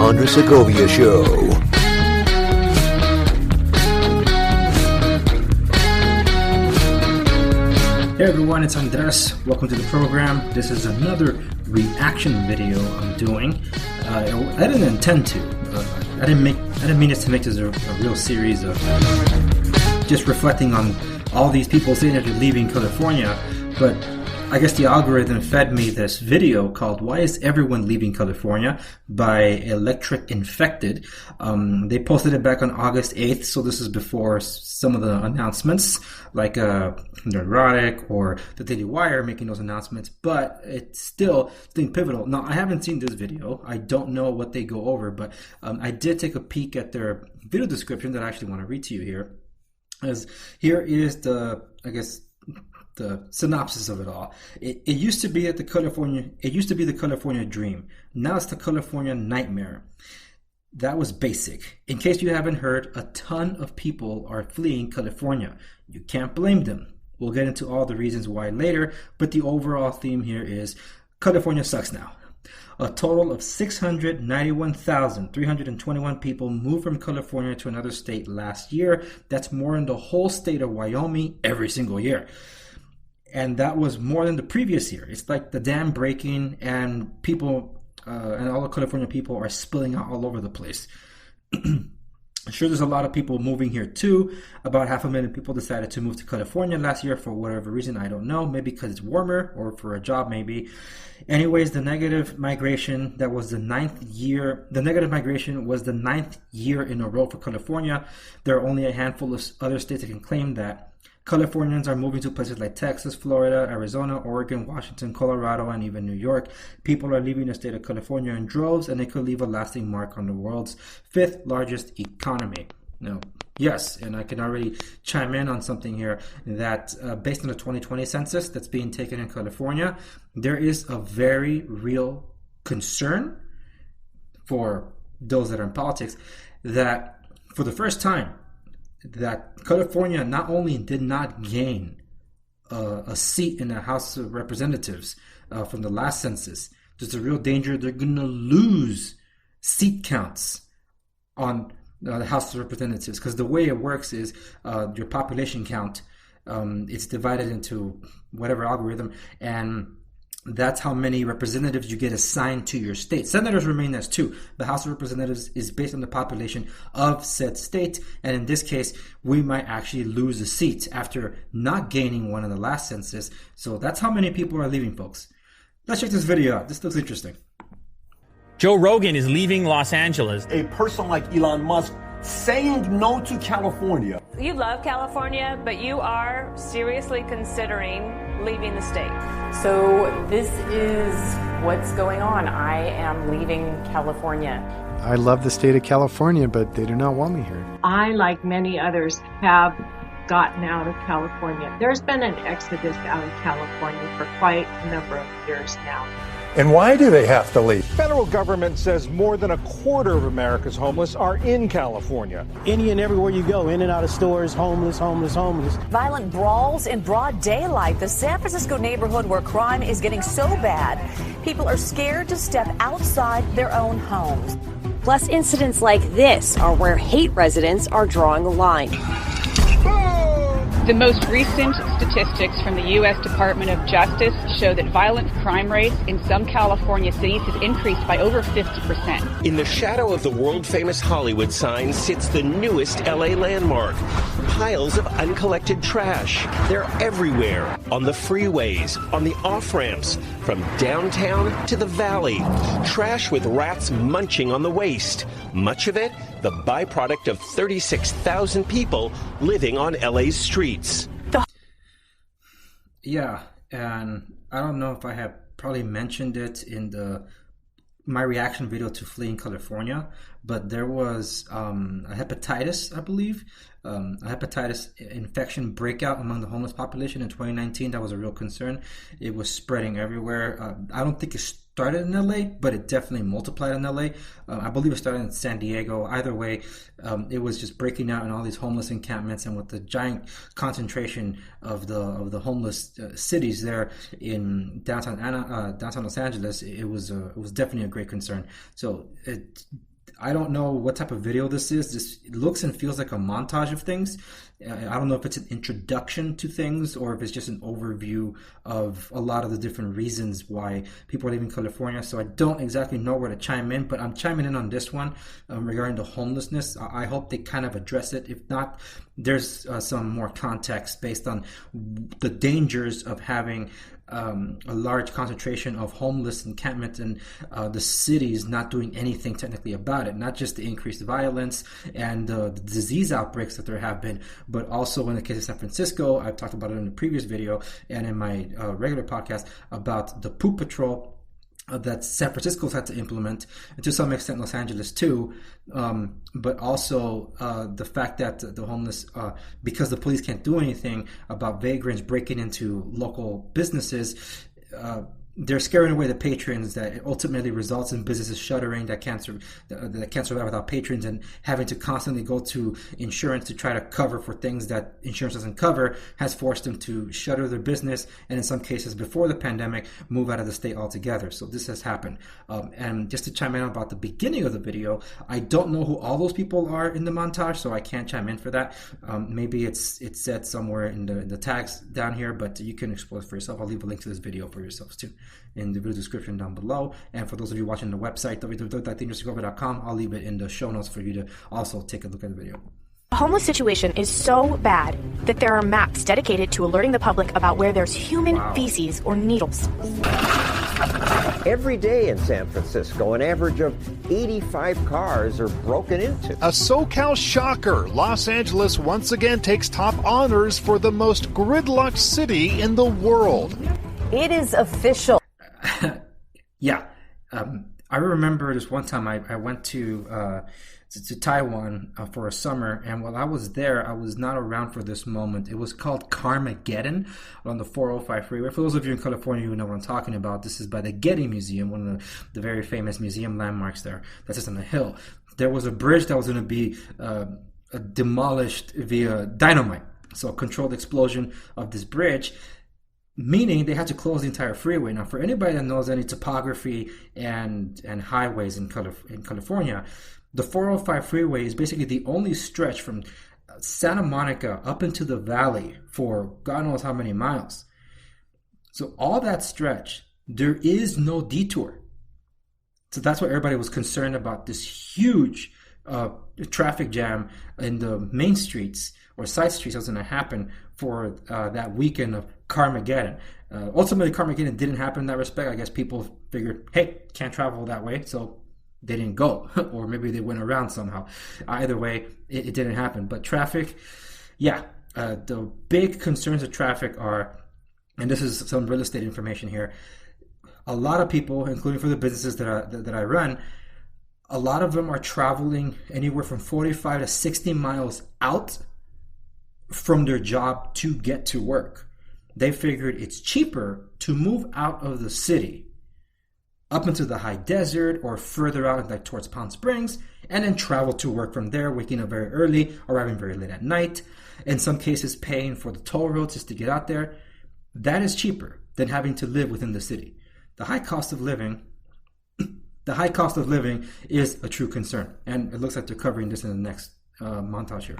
Andres Segovia Show. Hey everyone, it's Andres. Welcome to the program. This is another reaction video I'm doing. I didn't intend to. I didn't mean it to make this a real series of just reflecting on all these people saying that they're leaving California, but I guess the algorithm fed me this video called "Why Is Everyone Leaving California?" by Electric Infected. They posted it back on August 8th, so this is before some of the announcements, like Neurotic or the Daily Wire making those announcements, but it's still something pivotal. Now, I haven't seen this video. I don't know what they go over, but I did take a peek at their video description that I actually want to read to you here. As here is the synopsis of it all. It used to be the California dream. Now it's the California nightmare. That was basic. In case you haven't heard, a ton of people are fleeing California. You can't blame them. We'll get into all the reasons why later, but the overall theme here is California sucks now. A total of 691,321 people moved from California to another state last year. That's more than the whole state of Wyoming every single year. And that was more than the previous year. It's like the dam breaking and people, and all the California people are spilling out all over the place. I'm sure there's a lot of people moving here too. About 500,000 people decided to move to California last year for whatever reason. I don't know. Maybe because it's warmer or for a job maybe. Anyways, the negative migration, that was the ninth year. The negative migration was the ninth year in a row for California. There are only a handful of other states that can claim that. Californians are moving to places like Texas, Florida, Arizona, Oregon, Washington, Colorado, and even New York. People are leaving the state of California in droves, and they could leave a lasting mark on the world's fifth largest economy. Now, yes, and I can already chime in on something here that based on the 2020 census that's being taken in California, there is a very real concern for those that are in politics that for the first time, that California not only did not gain a seat in the House of Representatives from the last census, there's a real danger they're going to lose seat counts on the House of Representatives, because the way it works is your population count, it's divided into whatever algorithm, and that's how many representatives you get assigned to your state. Senators remain as two. The House of Representatives is based on the population of said state, and in this case, we might actually lose a seat after not gaining one in the last census. So that's how many people are leaving, folks. Let's check this video out. This looks interesting. Joe Rogan is leaving Los Angeles. A person like Elon Musk saying no to California. You love California, but you are seriously considering leaving the state. So this is what's going on. I am leaving California. I love the state of California, but they do not want me here. I, like many others, have gotten out of California. There's been an exodus out of California for quite a number of years now. And why do they have to leave? Federal government says more than a quarter of America's homeless are in California. Any and everywhere you go, in and out of stores, homeless. Violent brawls in broad daylight. The San Francisco neighborhood where crime is getting so bad, people are scared to step outside their own homes. Plus, incidents like this are where hate residents are drawing the line. The most recent statistics from the U.S. Department of Justice show that violent crime rates in some California cities has increased by over 50%. In the shadow of the world-famous Hollywood sign sits the newest L.A. landmark. Piles of uncollected trash. They're everywhere. On the freeways, on the off-ramps, from downtown to the valley. Trash with rats munching on the waste. Much of it the byproduct of 36,000 people living on LA's streets. Yeah, and I don't know if I have probably mentioned it in my reaction video to fleeing California, but there was a hepatitis, I believe, a hepatitis infection breakout among the homeless population in 2019. That was a real concern. It was spreading everywhere. I don't think it started in LA, but it definitely multiplied in LA. I believe it started in San Diego. Either way, it was just breaking out in all these homeless encampments, and with the giant concentration of the homeless cities there in downtown Los Angeles, it was definitely a great concern. So I don't know what type of video this is. This looks and feels like a montage of things. I don't know if it's an introduction to things or if it's just an overview of a lot of the different reasons why people are leaving California. So I don't exactly know where to chime in, but I'm chiming in on this one regarding the homelessness. I hope they kind of address it. If not, there's some more context based on the dangers of having a large concentration of homeless encampments in the cities not doing anything technically about it. Not just the increased violence and the disease outbreaks that there have been, but also in the case of San Francisco, I've talked about it in the previous video and in my regular podcast about the poop patrol that San Francisco's had to implement, and to some extent Los Angeles too, but also the fact that the homeless, because the police can't do anything about vagrants breaking into local businesses, they're scaring away the patrons. That ultimately results in businesses shuttering that can't survive without patrons, and having to constantly go to insurance to try to cover for things that insurance doesn't cover has forced them to shutter their business, and in some cases before the pandemic move out of the state altogether. So this has happened. And just to chime in about the beginning of the video, I don't know who all those people are in the montage, so I can't chime in for that. Maybe it's said somewhere in the tags down here, but you can explore it for yourself. I'll leave a link to this video for yourselves too in the video description down below. And for those of you watching the website, www.dangerousdiscover.com, I'll leave it in the show notes for you to also take a look at the video. The homeless situation is so bad that there are maps dedicated to alerting the public about where there's human feces or needles. Every day in San Francisco, an average of 85 cars are broken into. A SoCal shocker. Los Angeles once again takes top honors for the most gridlocked city in the world. It is official. Yeah. I remember this one time I went to Taiwan for a summer, and while I was there, I was not around for this moment. It was called Carmageddon on the 405 freeway. For those of you in California who know what I'm talking about, this is by the Getty Museum, one of the very famous museum landmarks there. That's just on the hill. There was a bridge that was going to be demolished via dynamite. So a controlled explosion of this bridge, meaning they had to close the entire freeway. Now, for anybody that knows any topography and highways in California, the 405 freeway is basically the only stretch from Santa Monica up into the valley for God knows how many miles. So all that stretch, there is no detour. So that's why everybody was concerned about this huge traffic jam in the main streets or side streets that was going to happen for that weekend of Carmageddon. Ultimately, Carmageddon didn't happen in that respect. I guess people figured, hey, can't travel that way, so they didn't go. Or maybe they went around somehow. Either way, it didn't happen. But traffic, the big concerns of traffic are, and this is some real estate information here, a lot of people, including for the businesses that I run, a lot of them are traveling anywhere from 45 to 60 miles out from their job to get to work. They figured it's cheaper to move out of the city up into the high desert or further out like towards Palm Springs and then travel to work from there, waking up very early, arriving very late at night, in some cases paying for the toll roads just to get out there. That is cheaper than having to live within the city. The high cost of living is a true concern, and it looks like they're covering this in the next montage here.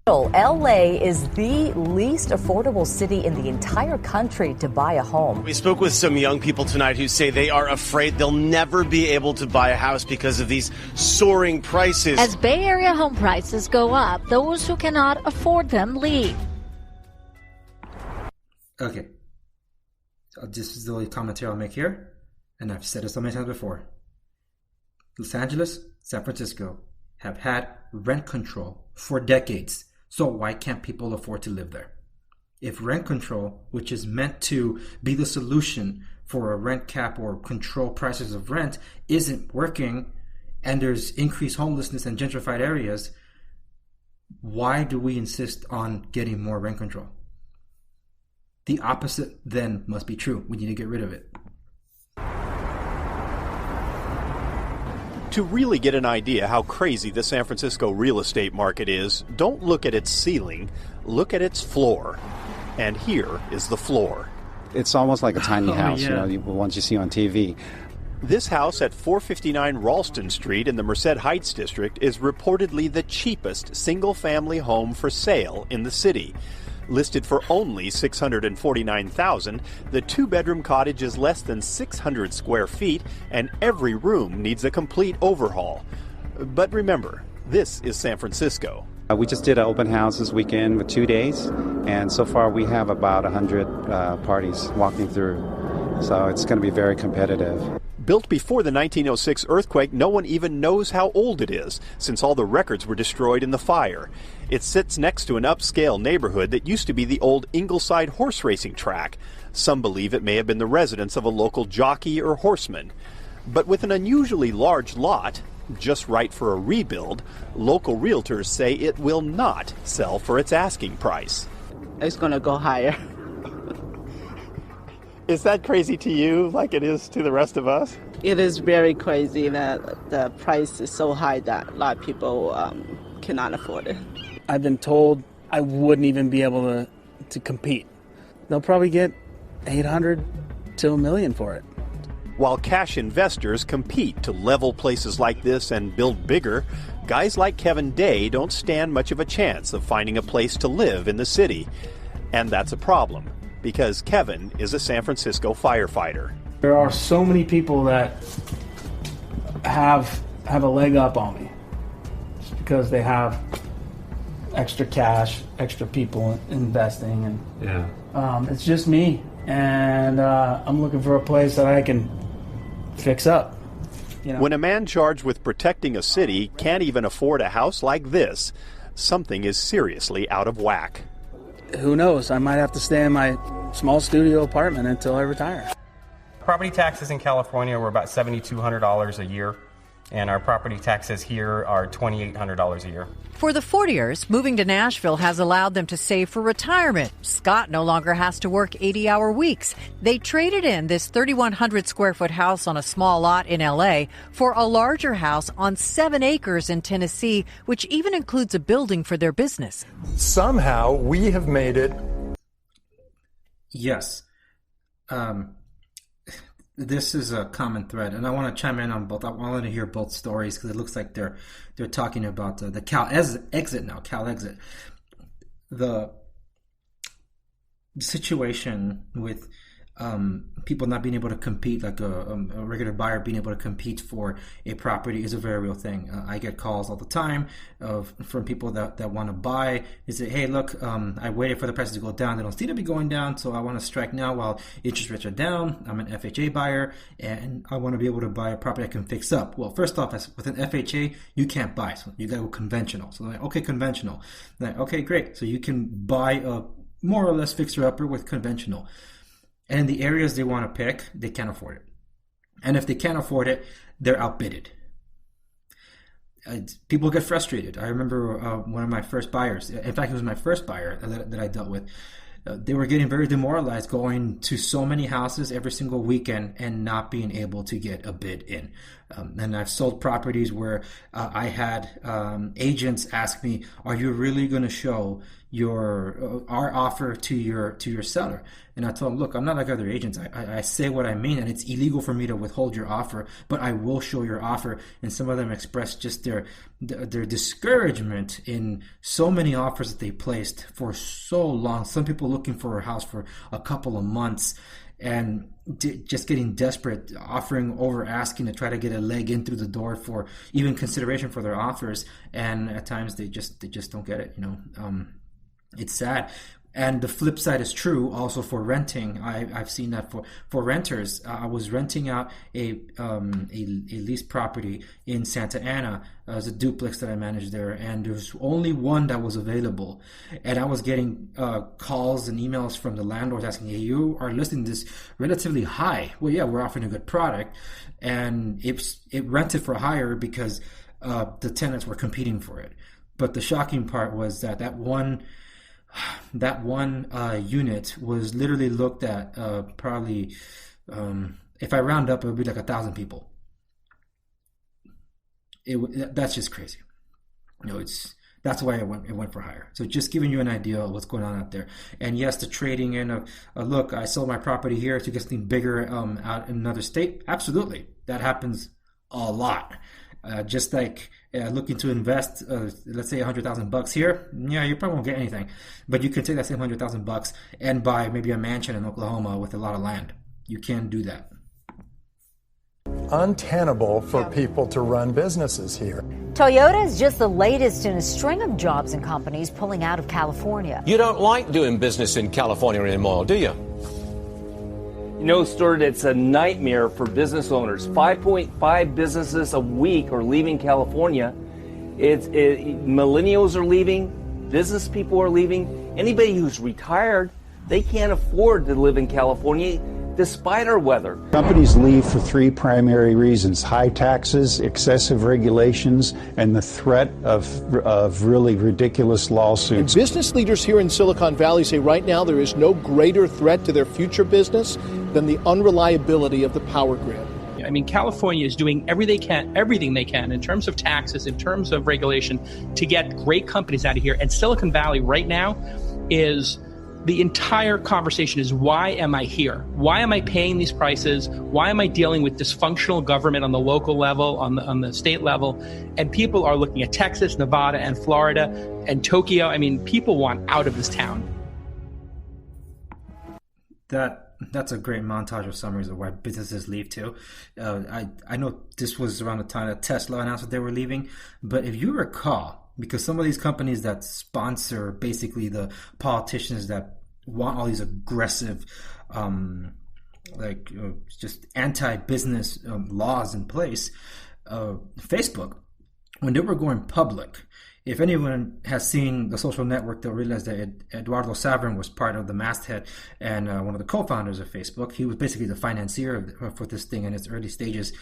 LA is the least affordable city in the entire country to buy a home. We spoke with some young people tonight who say they are afraid they'll never be able to buy a house because of these soaring prices. As Bay Area home prices go up, those who cannot afford them leave. Okay. So this is the only commentary I'll make here, and I've said it so many times before. Los Angeles, San Francisco have had rent control for decades. So why can't people afford to live there? If rent control, which is meant to be the solution for a rent cap or control prices of rent, isn't working and there's increased homelessness in gentrified areas, why do we insist on getting more rent control? The opposite then must be true. We need to get rid of it. To really get an idea how crazy the San Francisco real estate market is, don't look at its ceiling, look at its floor. And here is the floor. It's almost like a tiny house, you know, the ones you see on TV. This house at 459 Ralston Street in the Merced Heights district is reportedly the cheapest single-family home for sale in the city. Listed for only $649,000, the two-bedroom cottage is less than 600 square feet, and every room needs a complete overhaul. But remember, this is San Francisco. We just did an open house this weekend with 2 days, and so far we have about 100 parties walking through. So it's going to be very competitive. Built before the 1906 earthquake, no one even knows how old it is, since all the records were destroyed in the fire. It sits next to an upscale neighborhood that used to be the old Ingleside horse racing track. Some believe it may have been the residence of a local jockey or horseman. But with an unusually large lot, just right for a rebuild, local realtors say it will not sell for its asking price. It's going to go higher. Is that crazy to you like it is to the rest of us? It is very crazy that the price is so high that a lot of people cannot afford it. I've been told I wouldn't even be able to compete. They'll probably get $800,000 to $1 million for it. While cash investors compete to level places like this and build bigger, guys like Kevin Day don't stand much of a chance of finding a place to live in the city. And that's a problem, because Kevin is a San Francisco firefighter. There are so many people that have a leg up on me just because they have extra cash, extra people investing, and it's just me. And I'm looking for a place that I can fix up. You know? When a man charged with protecting a city can't even afford a house like this, something is seriously out of whack. Who knows? I might have to stay in my small studio apartment until I retire. Property taxes in California were about $7,200 a year, and our property taxes here are $2,800 a year. For the 40ers, moving to Nashville has allowed them to save for retirement. Scott no longer has to work 80-hour weeks. They traded in this 3,100 square foot house on a small lot in L.A. for a larger house on 7 acres in Tennessee, which even includes a building for their business. Somehow we have made it. Yes. This is a common thread, and I want to chime in on both. I want to hear both stories because it looks like they're talking about the Cal exit now. Cal exit, the situation with people not being able to compete, like a regular buyer being able to compete for a property, is a very real thing. I get calls all the time from people that want to buy. They say, hey, look, I waited for the prices to go down. They don't seem to be going down, so I want to strike now while interest rates are down. I'm an FHA buyer, and I want to be able to buy a property I can fix up. Well, first off, with an FHA, you can't buy. So you got to go conventional. So like, okay, conventional. Like, okay, great. So you can buy a more or less fixer-upper with conventional. And in the areas they want to pick, they can't afford it. And if they can't afford it, they're outbidded. People get frustrated. I remember one of my first buyers, in fact, it was my first buyer that I dealt with. They were getting very demoralized going to so many houses every single weekend and not being able to get a bid in. And I've sold properties where I had agents ask me, are you really going to show our offer to your seller? And I told them, look, I'm not like other agents. I say what I mean, and it's illegal for me to withhold your offer, but I will show your offer. And some of them expressed just their discouragement in so many offers that they placed for so long. Some people looking for a house for a couple of months and just getting desperate, offering over asking to try to get a leg in through the door for even consideration for their offers. And at times they just don't get it, It's sad. And the flip side is true also for renting. I've seen that for renters. I was renting out a leased property in Santa Ana. It was a duplex that I managed there, and there was only one that was available. And I was getting calls and emails from the landlords asking, hey, you are listing this relatively high. Well, yeah, we're offering a good product. And it rented for higher because the tenants were competing for it. But the shocking part was that one unit was literally looked at probably, if I round up, it would be like 1,000 people. That's just crazy. That's why it went for higher. So just giving you an idea of what's going on out there. And yes, the trading in of look, I sold my property here to get something bigger out in another state. Absolutely, That happens a lot. Just like looking to invest, let's say $100,000 here, yeah, you probably won't get anything. But you can take that same $100,000 and buy maybe a mansion in Oklahoma with a lot of land. You can do that. Untenable for people to run businesses here. Toyota is just the latest in a string of jobs and companies pulling out of California. You don't like doing business in California anymore, do you? You know, Stuart, it's a nightmare for business owners. 5.5 businesses a week are leaving California. Millennials are leaving. Business people are leaving. Anybody who's retired, they can't afford to live in California despite our weather. Companies leave for three primary reasons: high taxes, excessive regulations, and the threat of really ridiculous lawsuits. And business leaders here in Silicon Valley say right now there is no greater threat to their future business than the unreliability of the power grid. I mean, California is doing everything they can in terms of taxes, in terms of regulation, to get great companies out of here. And Silicon Valley right now is... the entire conversation is, why am I here? Why am I paying these prices? Why am I dealing with dysfunctional government on the local level, on the state level? And people are looking at Texas, Nevada, and Florida, and Tokyo. I mean, people want out of this town. That's a great montage of summaries of why businesses leave too. I know this was around the time that Tesla announced that they were leaving, but if you recall, because some of these companies that sponsor basically the politicians that want all these aggressive, just anti-business laws in place, Facebook, when they were going public, if anyone has seen The Social Network, they'll realize that Eduardo Saverin was part of the masthead and one of the co-founders of Facebook. He was basically the financier for this thing in its early stages.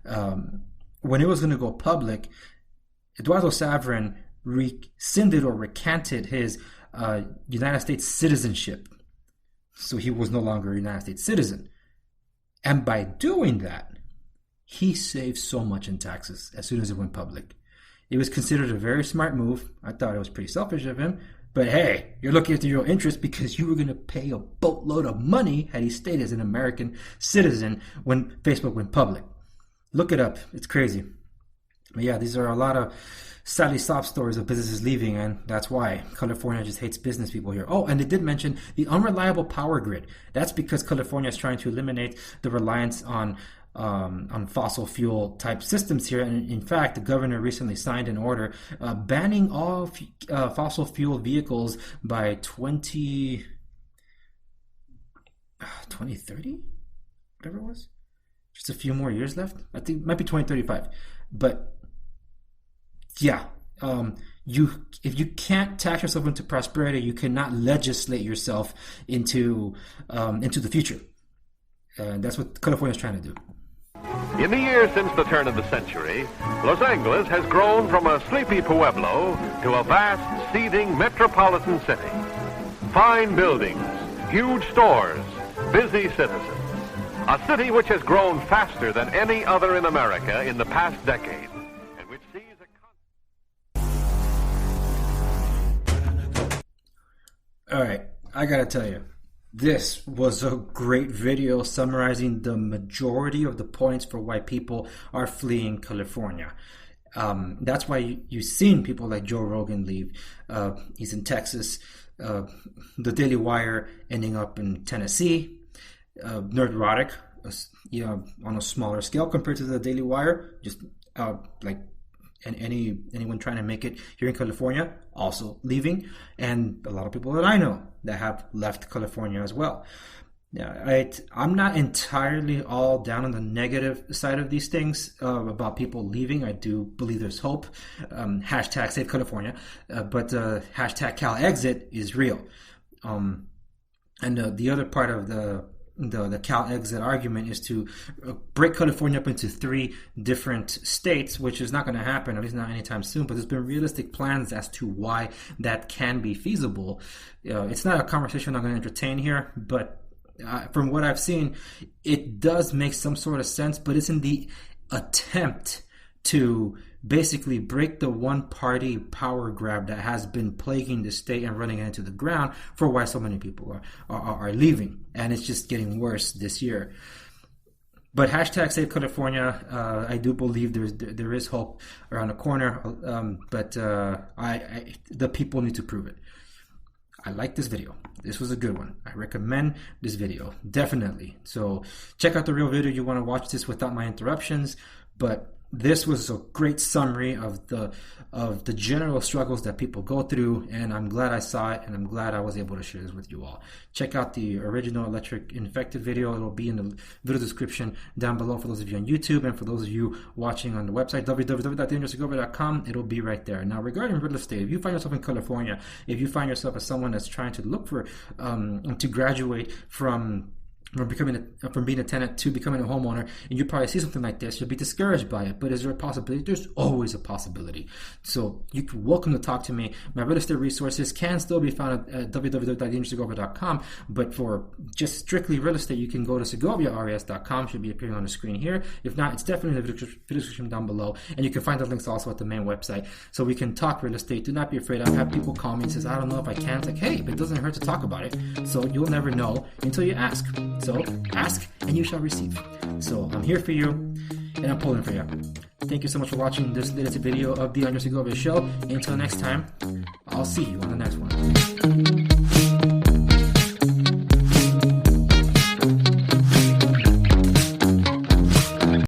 When it was going to go public, Eduardo Saverin rescinded or recanted his United States citizenship. So he was no longer a United States citizen. And by doing that, he saved so much in taxes as soon as it went public. It was considered a very smart move. I thought it was pretty selfish of him. But hey, you're looking after your interest because you were going to pay a boatload of money had he stayed as an American citizen when Facebook went public. Look it up. It's crazy. But yeah, these are a lot of sadly sob stories of businesses leaving, and that's why California just hates business people here. Oh, and they did mention the unreliable power grid. That's because California is trying to eliminate the reliance on fossil fuel type systems here. And in fact, the governor recently signed an order banning all fossil fuel vehicles by 2030, whatever it was. Just a few more years left. I think it might be 2035. But yeah, if you can't tax yourself into prosperity, you cannot legislate yourself into the future. That's what California is trying to do. In the years since the turn of the century, Los Angeles has grown from a sleepy pueblo to a vast, seething metropolitan city. Fine buildings, huge stores, busy citizens. A city which has grown faster than any other in America in the past decade, and which sees All right, I gotta tell you, this was a great video summarizing the majority of the points for why people are fleeing California. That's why you've seen people like Joe Rogan leave. He's in Texas. The Daily Wire ending up in Tennessee. Nerdrotic, on a smaller scale compared to the Daily Wire, just and anyone trying to make it here in California also leaving, and a lot of people that I know that have left California as well. Yeah, I'm not entirely all down on the negative side of these things about people leaving. I do believe there's hope. Hashtag Save California, but hashtag CalExit is real. And the other part of the CalExit argument is to break California up into 3 different states, which is not going to happen, at least not anytime soon. But there's been realistic plans as to why that can be feasible. It's not a conversation I'm going to entertain here, but from what I've seen, it does make some sort of sense. But it's in the attempt to basically break the one-party power grab that has been plaguing the state and running it into the ground for why so many people are leaving. And it's just getting worse this year. But hashtag Save California. I do believe there is hope around the corner. But the people need to prove it. I like this video. This was a good one. I recommend this video. Definitely. So check out the real video. You want to watch this without my interruptions. But this was a great summary of the general struggles that people go through, and I'm glad I saw it, and I'm glad I was able to share this with you all. Check out the original Electric Infected video. It'll be in the video description down below for those of you on YouTube, and for those of you watching on the website, www.dangersegovia.com, it'll be right there. Now, regarding real estate, if you find yourself in California, if you find yourself as someone that's trying to look for, to graduate from being a tenant to becoming a homeowner, and you probably see something like this, you'll be discouraged by it. But is there a possibility? There's always a possibility. So you're welcome to talk to me. My real estate resources can still be found at www.dangersegovia.com. But for just strictly real estate, you can go to segoviares.com. Should be appearing on the screen here. If not, it's definitely in the video description down below. And you can find the links also at the main website. So we can talk real estate. Do not be afraid. I've had people call me and says, I don't know if I can. It's like, hey, it doesn't hurt to talk about it. So you'll never know until you ask. So ask and you shall receive. So I'm here for you and I'm pulling for you. Thank you so much for watching this latest video of the Andre Segovia Show. Until next time, I'll see you on the next one.